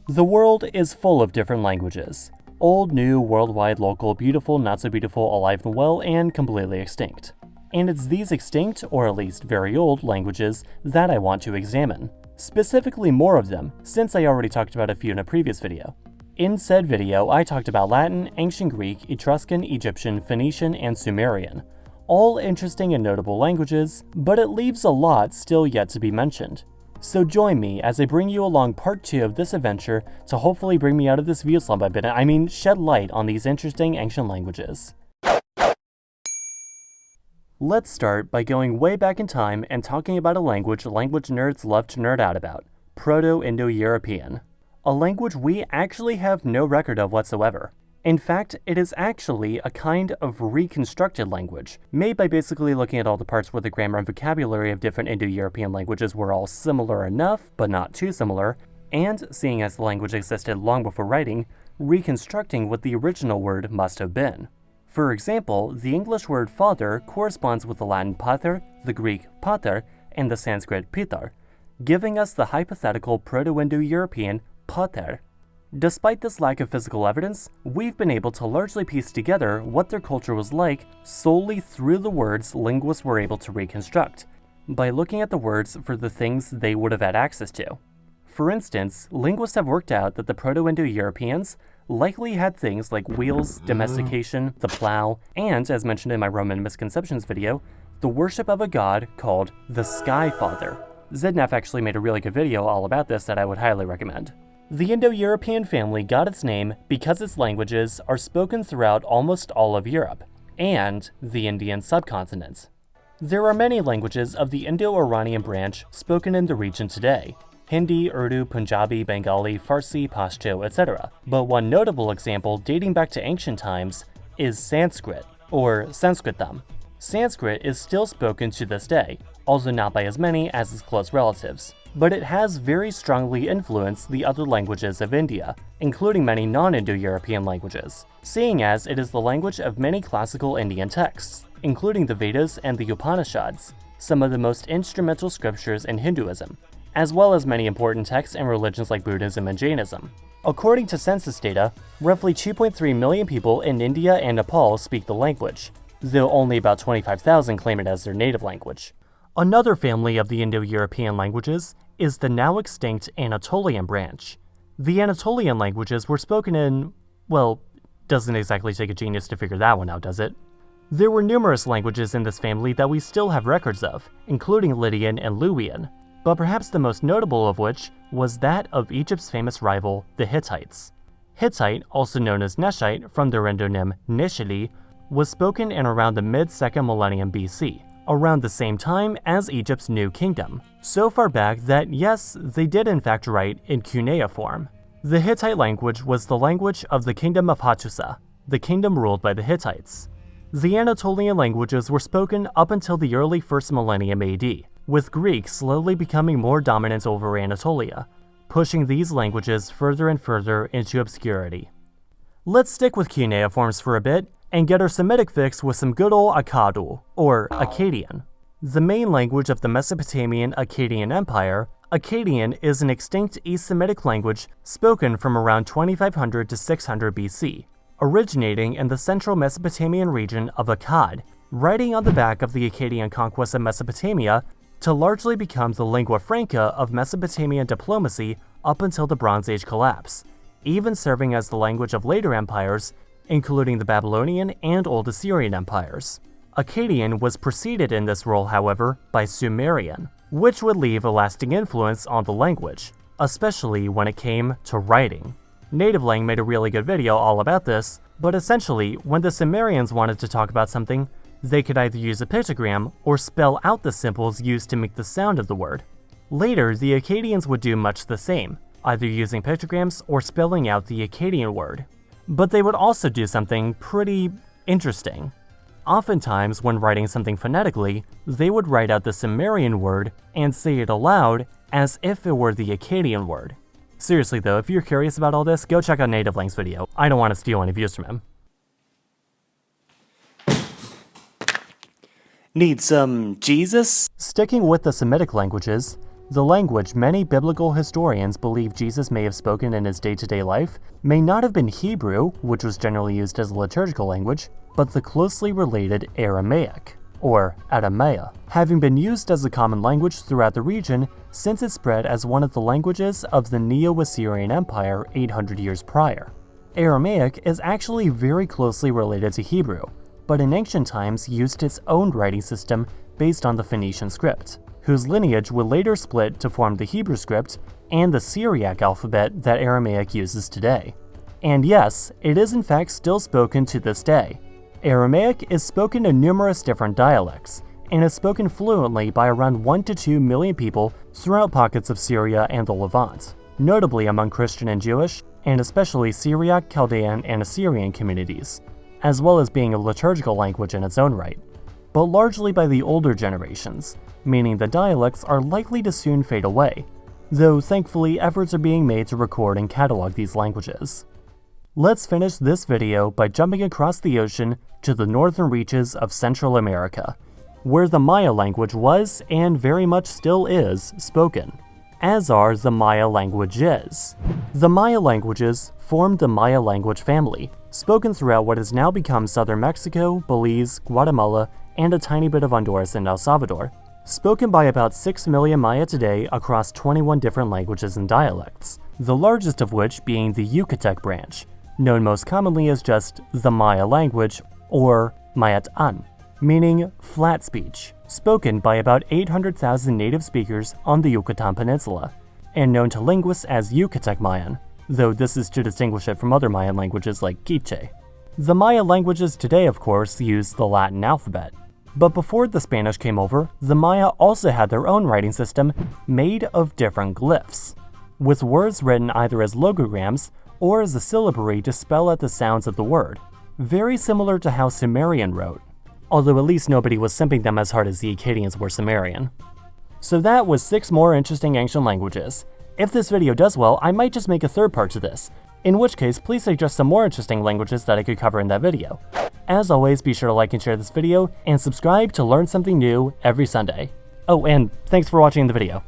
The world is full of different languages. Old, new, worldwide, local, beautiful, not so beautiful, alive and well, and completely extinct. And it's these extinct, or at least very old, languages that I want to examine. Specifically more of them, since I already talked about a few in a previous video. In said video, I talked about Latin, Ancient Greek, Etruscan, Egyptian, Phoenician, and Sumerian. All interesting and notable languages, but it leaves a lot still yet to be mentioned. So join me as I bring you along part 2 of this adventure to hopefully bring me out of this view slump I've been in. I mean, shed light on these interesting ancient languages. Let's start by going way back in time and talking about a language nerds love to nerd out about, Proto-Indo-European. A language we actually have no record of whatsoever. In fact, it is actually a kind of reconstructed language, made by basically looking at all the parts where the grammar and vocabulary of different Indo-European languages were all similar enough, but not too similar, and, seeing as the language existed long before writing, reconstructing what the original word must have been. For example, the English word father corresponds with the Latin pater, the Greek pater, and the Sanskrit pitar, giving us the hypothetical Proto-Indo-European pater. Despite this lack of physical evidence, we've been able to largely piece together what their culture was like solely through the words linguists were able to reconstruct, by looking at the words for the things they would have had access to. For instance, linguists have worked out that the Proto-Indo-Europeans likely had things like wheels, domestication, the plow, and, as mentioned in my Roman misconceptions video, the worship of a god called the Sky Father. Zednef actually made a really good video all about this that I would highly recommend. The Indo-European family got its name because its languages are spoken throughout almost all of Europe, and the Indian subcontinent. There are many languages of the Indo-Iranian branch spoken in the region today: Hindi, Urdu, Punjabi, Bengali, Farsi, Pashto, etc. But one notable example dating back to ancient times is Sanskrit, or Sanskritam. Sanskrit is still spoken to this day, although not by as many as its close relatives. But it has very strongly influenced the other languages of India, including many non-Indo-European languages, seeing as it is the language of many classical Indian texts, including the Vedas and the Upanishads, some of the most instrumental scriptures in Hinduism, as well as many important texts in religions like Buddhism and Jainism. According to census data, roughly 2.3 million people in India and Nepal speak the language, though only about 25,000 claim it as their native language. Another family of the Indo-European languages is the now extinct Anatolian branch. The Anatolian languages were spoken in, well, doesn't exactly take a genius to figure that one out, does it? There were numerous languages in this family that we still have records of, including Lydian and Luwian, but perhaps the most notable of which was that of Egypt's famous rival, the Hittites. Hittite, also known as Neshite from their endonym Nishili, was spoken in around the mid-2nd millennium BC, around the same time as Egypt's new kingdom, so far back that yes, they did in fact write in cuneiform. The Hittite language was the language of the kingdom of Hattusa, the kingdom ruled by the Hittites. The Anatolian languages were spoken up until the early 1st millennium AD, with Greek slowly becoming more dominant over Anatolia, pushing these languages further and further into obscurity. Let's stick with cuneiforms for a bit and get our Semitic fix with some good old Akkadu, or Akkadian. The main language of the Mesopotamian Akkadian Empire, Akkadian is an extinct East Semitic language spoken from around 2500 to 600 BC, originating in the central Mesopotamian region of Akkad, riding on the back of the Akkadian conquest of Mesopotamia to largely become the lingua franca of Mesopotamian diplomacy up until the Bronze Age collapse, even serving as the language of later empires, including the Babylonian and Old Assyrian empires. Akkadian was preceded in this role, however, by Sumerian, which would leave a lasting influence on the language, especially when it came to writing. Nativelang made a really good video all about this, but essentially, when the Sumerians wanted to talk about something, they could either use a pictogram or spell out the symbols used to make the sound of the word. Later, the Akkadians would do much the same, either using pictograms or spelling out the Akkadian word. But they would also do something pretty interesting. Oftentimes, when writing something phonetically, they would write out the Sumerian word and say it aloud as if it were the Akkadian word. Seriously though, if you're curious about all this, go check out Nativelang's video. I don't want to steal any views from him. Need some Jesus? Sticking with the Semitic languages, The language many biblical historians believe Jesus may have spoken in his day-to-day life may not have been Hebrew, which was generally used as a liturgical language, but the closely related Aramaic, or Aramea, having been used as a common language throughout the region since it spread as one of the languages of the Neo-Assyrian Empire 800 years prior. Aramaic is actually very closely related to Hebrew, but in ancient times used its own writing system based on the Phoenician script, whose lineage would later split to form the Hebrew script and the Syriac alphabet that Aramaic uses today. And yes, it is in fact still spoken to this day. Aramaic is spoken in numerous different dialects, and is spoken fluently by around 1 to 2 million people throughout pockets of Syria and the Levant, notably among Christian and Jewish, and especially Syriac, Chaldean, and Assyrian communities, as well as being a liturgical language in its own right, but largely by the older generations, meaning the dialects are likely to soon fade away, though thankfully efforts are being made to record and catalog these languages. Let's finish this video by jumping across the ocean to the northern reaches of Central America, where the Maya language was, and very much still is, spoken, as are the Maya languages. The Maya languages formed the Maya language family, spoken throughout what has now become southern Mexico, Belize, Guatemala, and a tiny bit of Honduras and El Salvador, spoken by about 6 million Maya today across 21 different languages and dialects, the largest of which being the Yucatec branch, known most commonly as just the Maya language, or Mayat'an, meaning flat speech, spoken by about 800,000 native speakers on the Yucatan Peninsula, and known to linguists as Yucatec Mayan, though this is to distinguish it from other Mayan languages like Quiche. The Maya languages today, of course, use the Latin alphabet, but before the Spanish came over, the Maya also had their own writing system made of different glyphs, with words written either as logograms or as a syllabary to spell out the sounds of the word, very similar to how Sumerian wrote, although at least nobody was simping them as hard as the Akkadians were Sumerian. So that was 6 more interesting ancient languages. If this video does well, I might just make a third part to this, in which case please suggest some more interesting languages that I could cover in that video. As always, be sure to like and share this video, and subscribe to learn something new every Sunday. Oh, and thanks for watching the video.